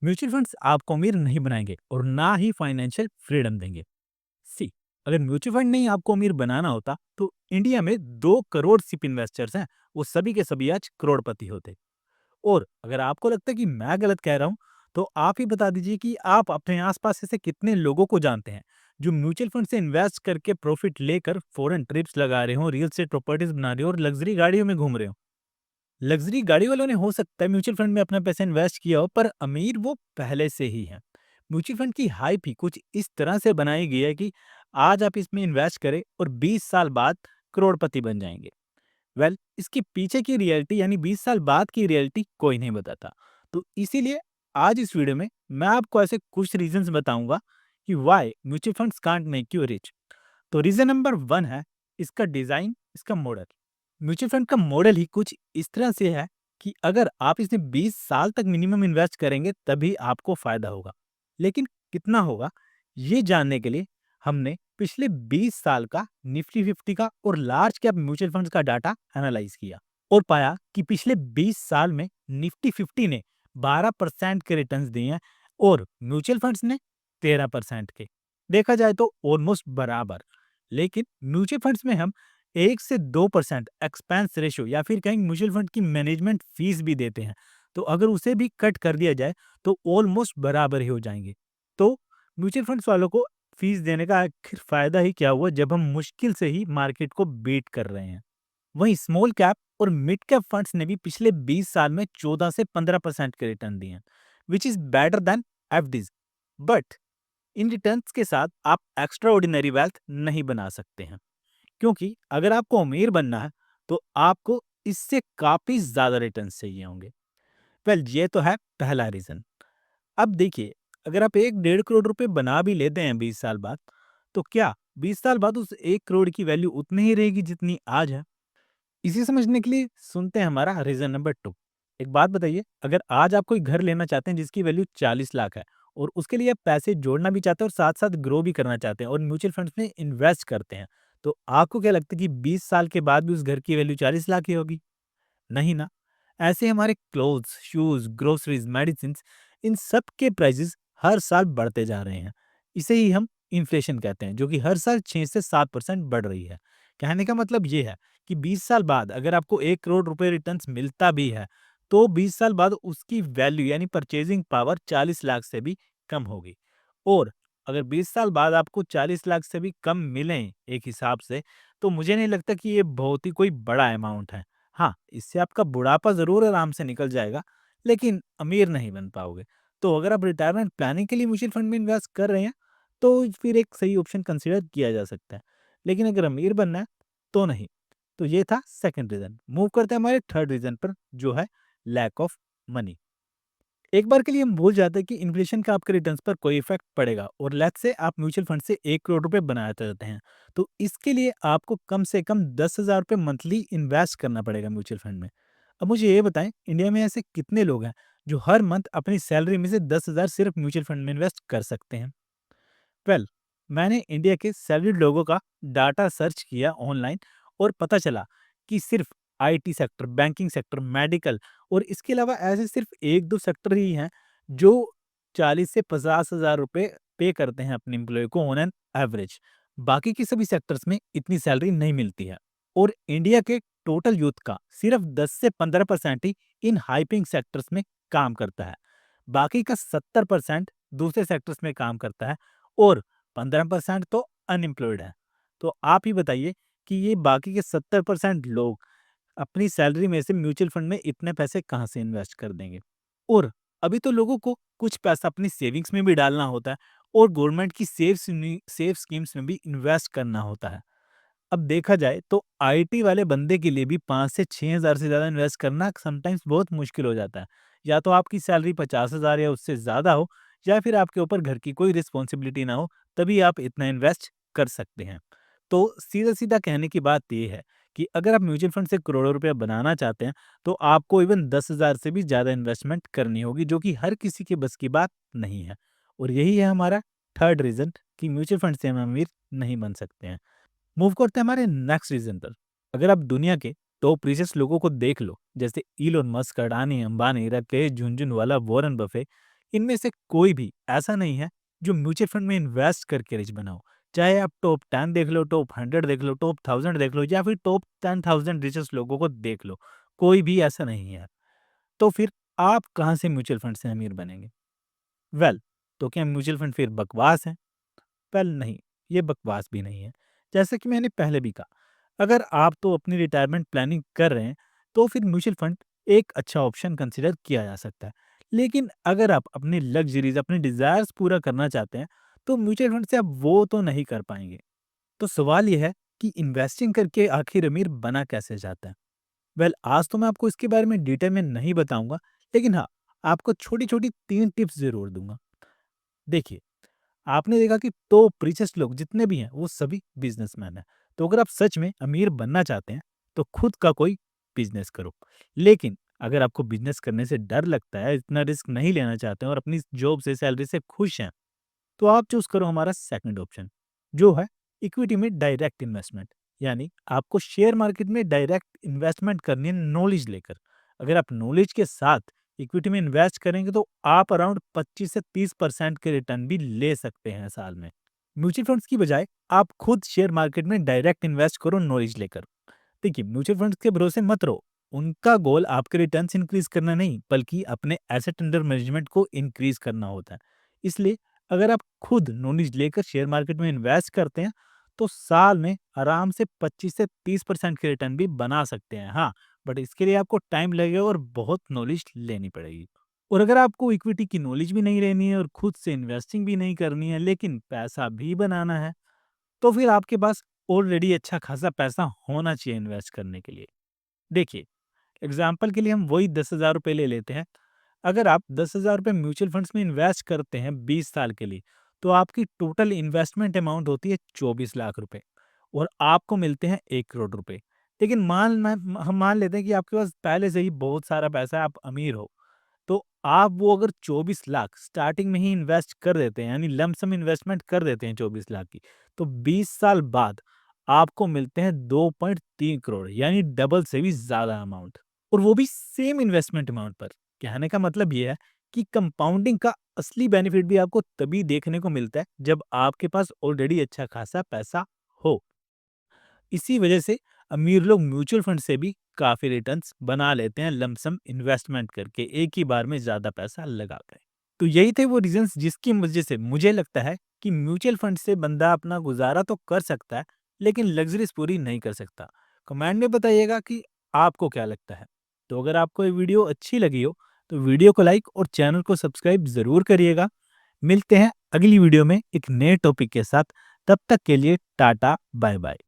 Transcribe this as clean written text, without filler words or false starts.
Mutual funds आपको अमीर नहीं बनाएंगे और ना ही फाइनेंशियल फ्रीडम देंगे। सी, अगर म्यूचुअल फंड नहीं आपको अमीर बनाना होता तो इंडिया में 2 करोड़ सिप इन्वेस्टर्स हैं, वो सभी के सभी आज करोड़पति होते। और अगर आपको लगता है कि मैं गलत कह रहा हूँ, तो आप ही बता दीजिए कि आप अपने आसपास ऐसे कितने लोगों को जानते हैं जो म्यूचुअल फंड से इन्वेस्ट करके प्रॉफिट लेकर फॉरेन ट्रिप्स लगा रहे हो, रियल एस्टेट प्रॉपर्टीज बना रहे हो और लग्जरी गाड़ियों में घूम रहे हो। लग्जरी गाड़ी वालों ने हो सकता है म्यूचुअल फंड में अपना पैसा इन्वेस्ट किया हो, पर अमीर वो पहले से ही है। म्यूचुअल फंड की हाइप ही कुछ इस तरह से बनाई गई है कि आज आप इसमें इन्वेस्ट करें और 20 साल बाद करोड़पति बन जाएंगे। इसके पीछे की रियलिटी यानी 20 साल बाद की रियलिटी कोई नहीं बताता। तो इसीलिए आज इस वीडियो में मैं आपको ऐसे कुछ रीजंस बताऊंगा कि why mutual funds can't make you rich. तो रीजन नंबर 1 है इसका डिजाइन, इसका मॉडल। म्यूचुअल फंड का मॉडल ही कुछ इस तरह से है कि अगर आप इसमें 20 साल तक मिनिमम इन्वेस्ट करेंगे तभी आपको फायदा होगा। लेकिन कितना होगा, ये जानने के लिए हमने पिछले 20 साल का निफ्टी 50 का और लार्ज कैप म्यूचुअल फंड्स का डाटा एनालाइज किया और पाया कि पिछले 20 साल में निफ्टी 50 ने 12% के रिटर्न्स दिए हैं और म्यूचुअल फंड्स ने 13% के। देखा जाए तो ऑलमोस्ट बराबर। लेकिन म्यूचुअल फंड्स में हम 1 से 2% एक्सपेंस रेशो या फिर कहीं म्यूचुअल फंड की मैनेजमेंट फीस भी देते हैं। तो अगर उसे भी कट कर दिया जाए तो ऑलमोस्ट बराबर ही हो जाएंगे। तो म्यूचुअल फंड्स वालों को फीस देने का आखिर फायदा ही क्या हुआ जब हम मुश्किल से ही मार्केट को बीट कर रहे हैं। वहीं स्मॉल कैप और मिड कैप फंड्स ने भी पिछले 20 साल में 14 से 15% के रिटर्न दिए हैं, which is better than FDs. But in returns के साथ आप एक्स्ट्रा ऑर्डिनरी वेल्थ नहीं बना सकते हैं, क्योंकि अगर आपको अमीर बनना है तो आपको इससे काफी ज्यादा रिटर्न्स चाहिए होंगे। ये तो है पहला रीजन। अब देखिए, अगर आप 1 डेढ़ करोड़ रुपए बना भी लेते हैं 20 साल बाद, तो क्या 20 साल बाद उस 1 करोड़ की वैल्यू उतनी ही रहेगी जितनी आज है? इसे समझने के लिए सुनते हैं हमारा रीजन नंबर 2। एक बात बताइए, अगर आज आप कोई घर लेना चाहते हैं जिसकी वैल्यू 40 लाख है और उसके लिए आप पैसे जोड़ना भी चाहते हैं और साथ साथ ग्रो भी करना चाहते हैं और म्यूचुअल फंड्स में इन्वेस्ट करते हैं, तो आपको क्या लगता है कि 20 साल के बाद भी उस घर की वैल्यू 40 लाख ही होगी? नहीं ना। ऐसे हमारे क्लोथ्स, शूज, ग्रोसरीज, मेडिसिन, इन सब के प्राइसेस हर साल बढ़ते जा रहे हैं। इसे ही हम इन्फ्लेशन कहते हैं, जो कि हर साल 6 से 7% बढ़ रही है। कहने का मतलब ये है कि 20 साल बाद अगर आपको 1 करोड़ रुपए रिटर्न्स मिलता भी है, तो 20 साल बाद उसकी वैल्यू यानी परचेजिंग पावर 40 लाख से भी कम होगी। और अगर 20 साल बाद आपको 40 लाख से भी कम मिलें एक हिसाब से, तो मुझे नहीं लगता कि ये बहुत ही कोई बड़ा अमाउंट है। हाँ, इससे आपका बुढ़ापा ज़रूर आराम से निकल जाएगा, लेकिन अमीर नहीं बन पाओगे। तो अगर आप रिटायरमेंट प्लानिंग के लिए म्यूचुअल फंड में इन्वेस्ट कर रहे हैं, तो फिर एक सही ऑप्शन कंसिडर किया जा सकता है। लेकिन अगर अमीर बनना है, तो नहीं। तो ये था सेकंड रीज़न। मूव करते हैं हमारे थर्ड रीज़न पर, जो है लैक ऑफ मनी। एक बार के लिए हम भूल जाते हैं कि इन्फ्लेशन का आपके रिटर्न्स पर कोई इफेक्ट पड़ेगा और लेट्स से आप म्यूचुअल फंड से 1 करोड़ रुपए बनाना चाहते हैं, तो इसके लिए आपको कम से कम 10,000 रुपए मंथली इन्वेस्ट करना पड़ेगा म्यूचुअल फंड में। अब मुझे ये बताएं, इंडिया में ऐसे कितने लोग हैं जो हर मंथ अपनी सैलरी में से 10,000 सिर्फ म्यूचुअल फंड में इन्वेस्ट कर सकते हैं? वेल मैंने इंडिया के सैलरीड लोगों का डाटा सर्च किया ऑनलाइन और पता चला कि सिर्फ IT sector, banking sector, medical और इसके अलावा ऐसे सिर्फ 1-2 सेक्टर ही हैं जो 40 से 50,000 रुपए पे करते हैं अपने एम्प्लॉय को ऑन एन एवरेज। बाकी के सभी सेक्टर्स में इतनी सैलरी नहीं मिलती है और इंडिया के टोटल यूथ का सिर्फ 10 से 15% ही इन हाइपिंग सेक्टर्स में काम करता है। बाकी का 70% दूसरे सेक्टर्स में काम करता है और 15% तो अनएम्प्लॉयड है। तो आप ही बताइए कि ये बाकी के 70% लोग अपनी सैलरी में से म्यूचुअल फंड में इतने पैसे कहाँ से इन्वेस्ट कर देंगे? और अभी तो लोगों को कुछ पैसा अपनी सेविंग्स में भी डालना होता है और गवर्नमेंट की सेफ स्कीम्स में भी इन्वेस्ट करना होता है। अब देखा जाए तो आईटी वाले बंदे के लिए भी 5 से 6,000 से ज़्यादा इन्वेस्ट करना समटाइम्स बहुत मुश्किल हो जाता है। या तो आपकी सैलरी 50,000 या उससे ज़्यादा हो, या फिर आपके ऊपर घर की कोई रिस्पॉन्सिबिलिटी ना हो, तभी आप इतना इन्वेस्ट कर सकते हैं। तो सीधा-सीधा कहने की बात ये है कि अगर आप म्यूचुअल फंड से करोड़ों रुपए बनाना चाहते हैं, तो आपको इवन 10,000 से भी ज़्यादा इन्वेस्टमेंट करनी होगी, जो कि हर किसी के बस की बात नहीं है। और यही है हमारा थर्ड रीज़न कि म्यूचुअल फंड से हम अमीर नहीं बन सकते हैं। मूव करते हैं हमारे नेक्स्ट रीजन पर। अगर आप दुनिया के टॉप रिचेस्ट लोगों को देख लो, जैसे Elon Musk, Adani, Ambani, Rakesh Jhunjhunwala, Warren Buffett, इनमें से कोई भी ऐसा नहीं है जो म्यूचुअल फंड में इन्वेस्ट करके रिच बना हो। चाहे आप टॉप 10 देख लो, टॉप 100 देख लो, टॉप 1000 देख लो या फिर टॉप 10,000 रिचेस्ट लोगों को देख लो, कोई भी ऐसा नहीं है। तो फिर आप कहाँ से म्यूचुअल फंड से अमीर बनेंगे? वेल, तो क्या म्यूचुअल फंड फिर बकवास है? वेल नहीं, ये बकवास भी नहीं है। जैसा कि मैंने पहले भी कहा, अगर आप तो अपनी रिटायरमेंट प्लानिंग कर रहे हैं, तो फिर म्यूचुअल फंड एक अच्छा ऑप्शन कंसिडर किया जा सकता है। लेकिन अगर आप अपनी लग्ज़रीज़, अपने डिज़ायर्स पूरा करना चाहते हैं, तो म्यूचुअल फंड से आप वो तो नहीं कर पाएँगे। तो सवाल ये है कि इन्वेस्टिंग करके आखिर अमीर बना कैसे जाता है? वेल, आज तो मैं आपको इसके बारे में डिटेल में नहीं बताऊँगा, लेकिन हाँ, आपको छोटी-छोटी 3 टिप्स ज़रूर दूँगा। देखिए, आपने देखा कि टॉप रिचेस्ट लोग जितने भी हैं, वो सभी बिज़नेसमैन हैं। तो अगर आप सच में अमीर बनना चाहते हैं, तो खुद का कोई बिज़नेस करो। लेकिन अगर आपको बिज़नेस करने से डर लगता है, इतना रिस्क नहीं लेना चाहते हैं और अपनी जॉब से, सैलरी से खुश हैं, तो आप चूज़ करो हमारा सेकंड ऑप्शन, जो है इक्विटी में डायरेक्ट इन्वेस्टमेंट। यानी आपको शेयर मार्केट में डायरेक्ट इन्वेस्टमेंट करनी है नॉलेज लेकर। अगर आप नॉलेज के साथ इक्विटी में इन्वेस्ट करेंगे तो आप अराउंड 25 से 30% के रिटर्न भी ले सकते हैं साल में। म्यूचुअल फंड्स की बजाय आप खुद शेयर मार्केट में डायरेक्ट इन्वेस्ट करो नॉलेज लेकर। देखिए, म्यूचुअल फंड्स के भरोसे मत रहो। उनका गोल आपके रिटर्न्स इंक्रीज करना नहीं, बल्कि अपने एसेट अंडर मैनेजमेंट को इंक्रीज करना होता है। इसलिए अगर आप खुद नॉलेज लेकर शेयर मार्केट में इन्वेस्ट करते हैं, तो साल में आराम से 25 से 30% के रिटर्न भी बना सकते हैं। हाँ, बट इसके लिए आपको टाइम लगेगा और बहुत नॉलेज लेनी पड़ेगी। और अगर आपको इक्विटी की नॉलेज भी नहीं लेनी है और खुद से इन्वेस्टिंग भी नहीं करनी है, लेकिन पैसा भी बनाना है, तो फिर आपके पास ऑलरेडी अच्छा खासा पैसा होना चाहिए इन्वेस्ट करने के लिए। देखिए, एग्जाम्पल के लिए हम वही 10,000 रुपये ले लेते हैं। अगर आप 10,000 रुपये म्यूचुअल फंड्स में इन्वेस्ट करते हैं 20 साल के लिए, तो आपकी टोटल इन्वेस्टमेंट अमाउंट होती है 24 लाख रुपए और आपको मिलते हैं 1 करोड़ रुपए। लेकिन हम मान लेते हैं कि आपके पास पहले से ही बहुत सारा पैसा है, आप अमीर हो। तो आप वो अगर 24 लाख स्टार्टिंग में ही इन्वेस्ट कर देते हैं, यानी लमसम इन्वेस्टमेंट कर देते हैं 24 लाख की, तो 20 साल बाद आपको मिलते हैं 2.3 करोड़, यानी डबल से भी ज़्यादा अमाउंट, और वो भी सेम इन्वेस्टमेंट अमाउंट पर। कहने का मतलब ये है कि कंपाउंडिंग का असली बेनिफिट भी आपको तभी देखने को मिलता है जब आपके पास ऑलरेडी अच्छा खासा पैसा हो। इसी वजह से अमीर लोग म्यूचुअल फंड से भी काफी रिटर्न्स बना लेते हैं लमसम इन्वेस्टमेंट करके, एक ही बार में ज्यादा पैसा लगाकर। तो यही थे वो रीजंस जिसकी वजह से मुझे लगता है कि म्यूचुअल फंड से बंदा अपना गुजारा तो कर सकता है, लेकिन लग्जरीज पूरी नहीं कर सकता। कमेंट में बताइएगा कि आपको क्या लगता है। तो अगर आपको ये वीडियो अच्छी लगी हो, तो वीडियो को लाइक और चैनल को सब्सक्राइब जरूर करिएगा। मिलते हैं अगली वीडियो में एक नए टॉपिक के साथ। तब तक के लिए टाटा, बाय बाय।